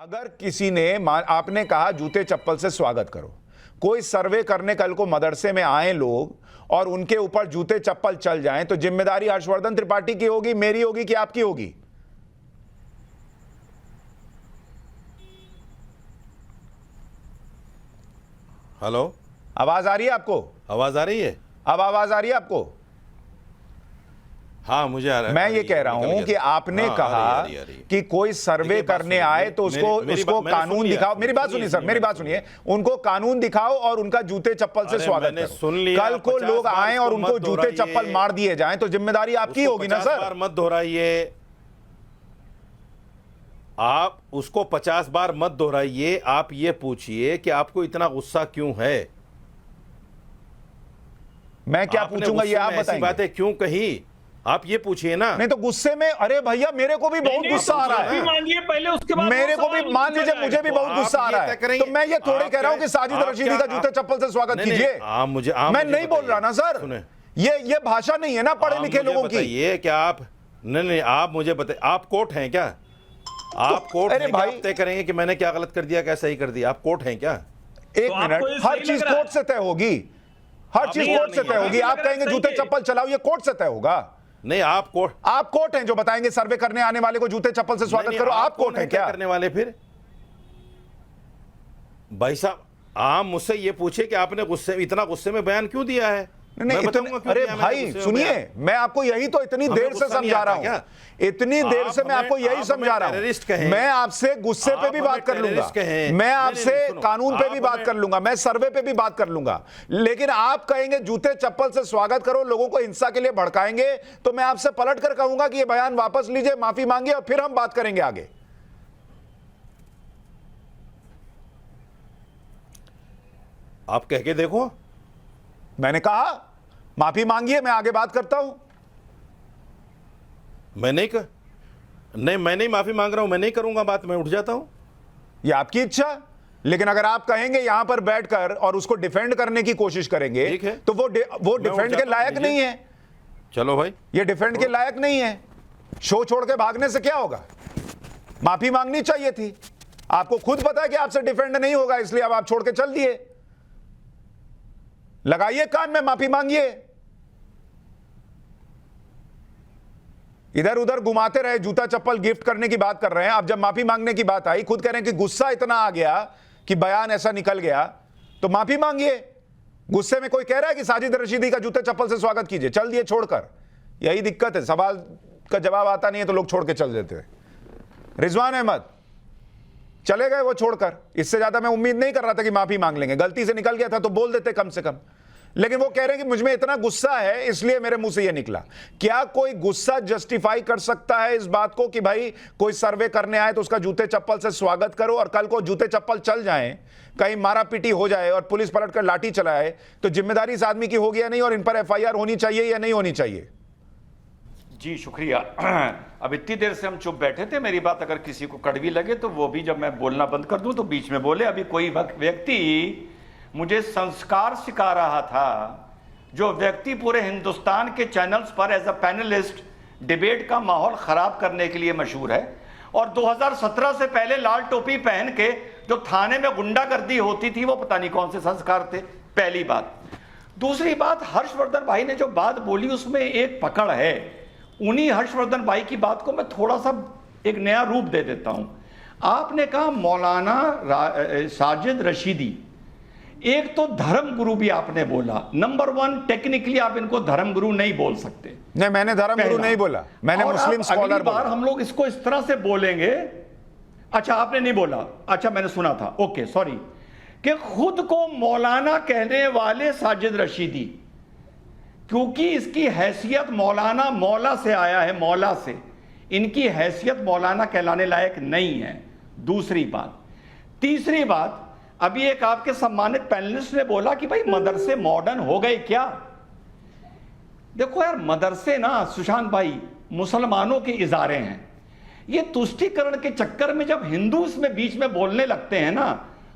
अगर किसी ने आपने कहा जूते चप्पल से स्वागत करो, कोई सर्वे करने कल को मदरसे में आए लोग और उनके ऊपर जूते चप्पल चल जाएं तो जिम्मेदारी हर्षवर्धन त्रिपाठी की होगी, मेरी होगी कि आपकी होगी? हेलो, आवाज आ रही है आपको? आवाज आ रही है? अब आवाज आ रही है आपको? हाँ, मुझे आ रहा है। मैं ये कह रहा हूं कि आपने कहा आ रही है। कि कोई सर्वे करने आए तो उसको कानून दिखाओ। मेरी बात सुनिए सर, मेरी बात सुनिए। उनको कानून दिखाओ और उनका जूते चप्पल से स्वागत करो। सुन लिया। कल को लोग आए और उनको जूते चप्पल मार दिए जाएं तो जिम्मेदारी आपकी होगी ना सर? मत दोहराइए, आप उसको 50 बार मत दोहराइए। आप ये पूछिए कि आपको इतना गुस्सा क्यों है। मैं क्या पूछूंगा ये आप बताइए। बातें क्यों कही आप ये पूछिए ना। नहीं तो गुस्से में, अरे भैया मेरे को भी बहुत गुस्सा आ रहा है। मांगिए पहले, उसके बाद मेरे को भी मान लीजिए, मुझे भी बहुत गुस्सा आ रहा है। तो मैं ये थोड़े कह रहा हूं कि साजिद रशीदी का जूते चप्पल से स्वागत कीजिए। मैं नहीं बोल रहा ना सर, ये भाषा नहीं है ना पढ़े लिखे लोगों की। ये क्या आप नहीं, आप मुझे बताइए, आप कोर्ट हैं क्या? आप कोर्ट हैं क्या? आप तय करेंगे कि मैंने क्या गलत कर दिया, क्या सही कर दिया? आप कोर्ट हैं क्या? एक मिनट, हर चीज कोर्ट से तय होगी, हर चीज कोर्ट से तय होगी। आप कहेंगे जूते चप्पल चलाओ, ये कोर्ट से तय होगा। नहीं, आप कोर्ट हैं जो बताएंगे सर्वे करने आने वाले को जूते चप्पल से स्वागत करो। आप कोर्ट हैं क्या करने वाले? फिर भाई साहब, आप मुझसे ये पूछे कि आपने इतना गुस्से में बयान क्यों दिया है? नहीं, अरे भाई सुनिए, मैं आपको यही तो इतनी देर से समझा रहा हूं, इतनी देर से मैं आपको यही समझा रहा हूं। मैं आपसे गुस्से पे भी बात कर लूंगा, मैं आपसे कानून पे भी बात कर लूंगा, मैं सर्वे पे भी बात कर लूंगा, लेकिन आप कहेंगे जूते चप्पल से स्वागत करो, लोगों को हिंसा के लिए भड़काएंगे, तो मैं आपसे पलट कर कहूंगा कि ये बयान वापस लीजिए, माफी मांगिए और फिर हम बात करेंगे आगे। आप कह के देखो। मैंने कहा माफी मांगिए, मैं आगे बात करता हूं। मैं नहीं माफी मांग रहा हूं, मैं नहीं करूंगा बात, मैं उठ जाता हूं। ये आपकी इच्छा, लेकिन अगर आप कहेंगे यहां पर बैठकर और उसको डिफेंड करने की कोशिश करेंगे तो वो डिफेंड के लायक नहीं है। चलो भाई, ये डिफेंड के लायक नहीं है। शो छोड़ के भागने से क्या होगा? माफी मांगनी चाहिए थी। आपको खुद पता है कि आपसे डिफेंड नहीं होगा, इसलिए अब आप छोड़ के चल दिए। लगाइए कान में, माफी मांगिए। इधर उधर घुमाते रहे, जूता चप्पल गिफ्ट करने की बात कर रहे हैं। अब जब माफी मांगने की बात आई, खुद कह रहे हैं कि गुस्सा इतना आ गया कि बयान ऐसा निकल गया, तो माफी मांगिए। गुस्से में कोई कह रहा है कि साजिद रशीदी का जूते चप्पल से स्वागत कीजिए, चल दिए छोड़कर। यही दिक्कत है, सवाल का जवाब आता नहीं है तो लोग छोड़ के चल देते हैं। रिजवान अहमद चले गए वो छोड़कर। इससे ज्यादा मैं उम्मीद नहीं कर रहा था कि माफी मांग लेंगे, गलती से निकल गया था तो बोल देते कम से कम, लेकिन वो कह रहे हैं कि मुझमें इतना गुस्सा है इसलिए मेरे मुंह से ये निकला। क्या कोई गुस्सा जस्टिफाई कर सकता है इस बात को कि भाई कोई सर्वे करने आए तो उसका जूते चप्पल से स्वागत करो, और कल को जूते चप्पल चल जाएं, कहीं मारा पीटी हो जाए और पुलिस पलट कर लाठी चलाए, तो जिम्मेदारी इस आदमी की होगी या नहीं, और इन पर एफआईआर होनी चाहिए या नहीं होनी चाहिए? जी शुक्रिया। अब इतनी देर से हम चुप बैठे थे, मेरी बात अगर किसी को कड़वी लगे तो वो भी जब मैं बोलना बंद कर दूं तो बीच में बोले। अभी कोई व्यक्ति मुझे संस्कार सिखा रहा था, जो व्यक्ति पूरे हिंदुस्तान के चैनल्स पर एज अ पैनलिस्ट डिबेट का माहौल खराब करने के लिए मशहूर है, और 2017 से पहले लाल टोपी पहन के जो थाने में गुंडागर्दी होती थी वो पता नहीं कौन से संस्कार थे। पहली बात। दूसरी बात, हर्षवर्धन भाई ने जो बात बोली उसमें एक पकड़ है। उन्हीं हर्षवर्धन भाई की बात को मैं थोड़ा सा एक नया रूप दे देता हूं। आपने कहा मौलाना साजिद रशीदी, एक तो धर्म गुरु भी आपने बोला। नंबर 1, टेक्निकली आप इनको धर्म गुरु नहीं बोल सकते। नहीं, मैंने धर्म गुरु नहीं बोला, मैंने मुस्लिम स्कॉलर बोला। हम लोग इसको इस तरह से बोलेंगे। अच्छा, आपने नहीं बोला, अच्छा मैंने सुना था, ओके सॉरी, कि खुद को मौलाना कहने वाले साजिद रशीदी, क्योंकि इसकी हैसियत मौलाना, मौला से आया है, मौला से, इनकी हैसियत मौलाना कहलाने लायक नहीं है। दूसरी बात। तीसरी बात, अभी एक आपके सम्मानित पैनलिस्ट ने बोला कि भाई मदरसे मॉडर्न हो गए क्या। देखो यार, मदरसे ना सुशांत भाई मुसलमानों के इजारे हैं। ये तुष्टीकरण के चक्कर में जब हिंदू इसमें बीच में बोलने लगते हैं ना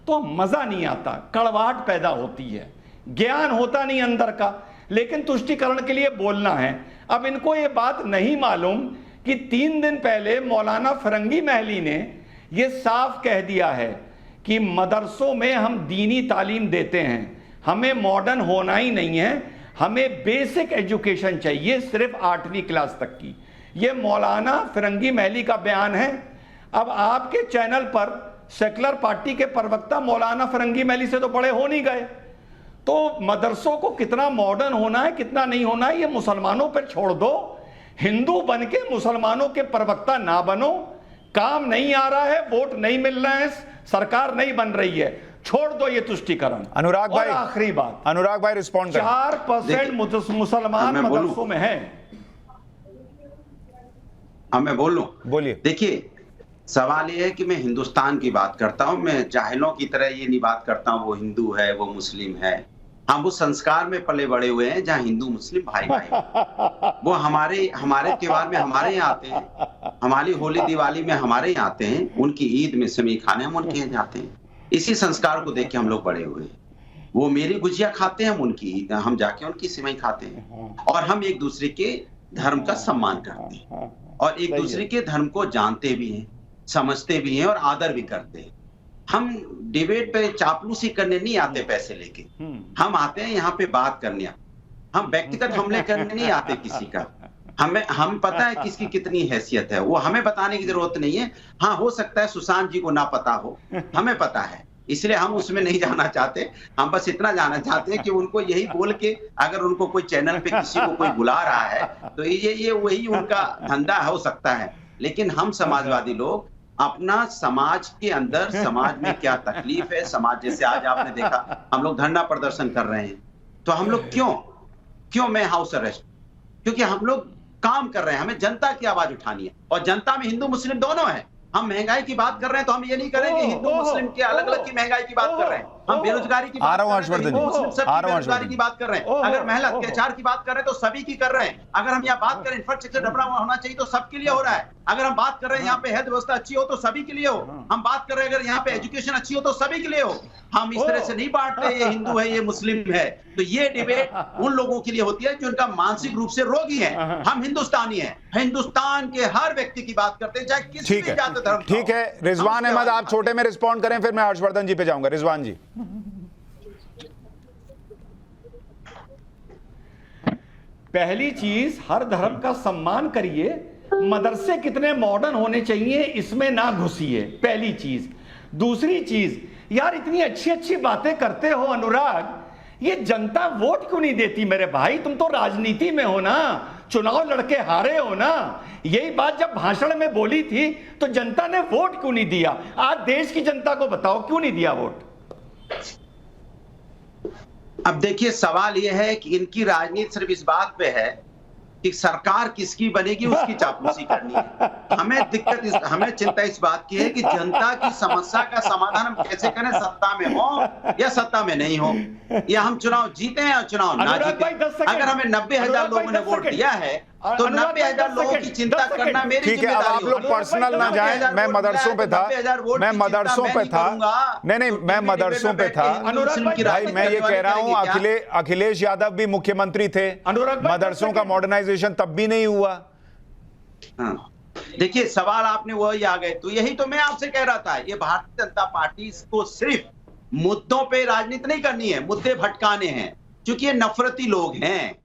तो मजा नहीं आता, कड़वाहट पैदा होती है, ज्ञान होता नहीं अंदर का, लेकिन तुष्टीकरण के लिए बोलना है। अब इनको ये बात नहीं मालूम कि 3 दिन पहले मौलाना फिरंगी महली ने ये साफ कह दिया है कि मदरसों में हम दीनी तालीम देते हैं, हमें मॉडर्न होना ही नहीं है, हमें बेसिक एजुकेशन चाहिए, सिर्फ 8वीं क्लास तक की। ये मौलाना फिरंगी महली का बयान है। अब आपके चैनल पर सेकुलर पार्टी के प्रवक्ता मौलाना फिरंगी महली से तो बड़े हो नहीं गए, तो मदरसों को कितना मॉडर्न होना है कितना नहीं होना है ये मुसलमानों पर छोड़ दो। हिंदू बन के मुसलमानों के प्रवक्ता ना बनो, काम नहीं आ रहा है, वोट नहीं मिल रहे हैं, सरकार नहीं बन रही है, छोड़ दो ये तुष्टीकरण। अनुराग भाई, आखिरी बात, अनुराग भाई रिस्पॉन्ड करें। 4% मुसलमान मदरसों में हैं। मैं बोल लूं? बोलिए। देखिए, सवाल ये है कि मैं हिंदुस्तान की बात करता हूं, मैं जाहिलों की तरह ये नहीं बात करता हूं वो हिंदू है वो मुस्लिम है। हम उस संस्कार में पले बड़े हुए हैं जहां हिंदू मुस्लिम भाई भाई, वो हमारे त्योहार में हमारे यहाँ आते हैं, हमारी होली दिवाली में हमारे यहाँ आते हैं, उनकी ईद में सेवई खाने हम उनके यहाँ जाते हैं। इसी संस्कार को देख के हम लोग बड़े हुए हैं। वो मेरी गुजिया खाते हैं, हम उनकी ईद हम जाके उनकी सेवई खाते हैं, और हम एक दूसरे के धर्म का सम्मान करते हैं और एक दूसरे के धर्म को जानते भी हैं, समझते भी हैं और आदर भी करते हैं। हम डिबेट पे चापलूसी करने नहीं आते पैसे लेके, हम आते हैं यहाँ पे बात करने, हम व्यक्तिगत हमले करने नहीं आते किसी का। हम पता है किसकी कितनी हैसियत है, वो हमें बताने की जरूरत नहीं है। हाँ, हो सकता है सुशांत जी को ना पता हो, हमें पता है, इसलिए हम उसमें नहीं जाना चाहते। हम बस इतना जानना चाहते हैं कि उनको यही बोल के, अगर उनको कोई चैनल पे किसी को कोई बुला रहा है तो ये वही उनका धंधा हो सकता है। लेकिन हम समाजवादी लोग अपना समाज के अंदर, समाज में क्या तकलीफ है, समाज जैसे आज आपने देखा हम लोग धरना प्रदर्शन कर रहे हैं, तो हम लोग क्यों मैं हाउस अरेस्ट, क्योंकि हम लोग काम कर रहे हैं, हमें जनता की आवाज उठानी है, और जनता में हिंदू मुस्लिम दोनों है। हम महंगाई की बात कर रहे हैं तो हम ये नहीं करेंगे हिंदू मुस्लिम के अलग अलग की महंगाई की बात कर रहे हैं, हम बेरोजगारी की बात कर रहे हैं, मुस्लिम सब की बेरोजगारी की बात कर रहे हैं, अगर महिला अत्याचार की बात कर रहे हैं तो सभी की कर रहे हैं, अगर हम यहाँ बात करें इंफ्रास्ट्रक्चर डेवलप होना चाहिए तो सबके लिए हो रहा है, अगर हम बात कर रहे हैं यहाँ पे हेल्थ व्यवस्था अच्छी हो तो सभी के लिए हो, हम बात कर रहे हैं अगर यहाँ पे एजुकेशन अच्छी हो तो सभी के लिए हो। हम इस तरह से नहीं बांटते ये हिंदू है ये मुस्लिम है। तो ये डिबेट उन लोगों के लिए होती है जो उनका मानसिक रूप से रोगी है। हम हिंदुस्तानी हैं, हिंदुस्तान के हर व्यक्ति की बात करते हैं, चाहे किसी भी जात धर्म। ठीक है, रिजवान अहमद आप छोटे में रिस्पॉन्ड करें, फिर मैं हर्षवर्धन जी पे जाऊंगा। रिजवान जी। पहली चीज, हर धर्म का सम्मान करिए, मदरसे कितने मॉडर्न होने चाहिए इसमें ना घुसिए, पहली चीज। दूसरी चीज, यार इतनी अच्छी अच्छी बातें करते हो अनुराग, ये जनता वोट क्यों नहीं देती मेरे भाई? तुम तो राजनीति में हो ना, चुनाव लड़के हारे हो ना। यही बात जब भाषण में बोली थी तो जनता ने वोट क्यों नहीं दिया? आज देश की जनता को बताओ क्यों नहीं दिया वोट? अब देखिए, सवाल यह है कि इनकी राजनीति सिर्फ इस बात पे है कि सरकार किसकी बनेगी उसकी चापलूसी करनी है। हमें चिंता इस बात की है कि जनता की समस्या का समाधान हम कैसे करें, सत्ता में हो या सत्ता में नहीं हो, या हम चुनाव जीते हैं और चुनाव ना जीते। अगर हमें 90,000 लोगों ने वोट दिया है तो 90,000 लोगों की चिंता करना मेरी ठीक है। अब आप लोग पर्सनल ना जाएं, मैं मदरसों पे था, मैं मदरसों पे था, नहीं मैं मदरसों पे था भाई। मैं ये कह रहा हूं अखिलेश यादव भी मुख्यमंत्री थे, मदरसों का मॉडर्नाइजेशन तब भी नहीं हुआ। देखिए, सवाल आपने वही आ गए, तो यही तो मैं आपसे कह रहा था, ये भारतीय जनता पार्टी को सिर्फ मुद्दों पे राजनीति नहीं करनी है, मुद्दे भटकाने हैं, क्योंकि ये नफरती लोग हैं।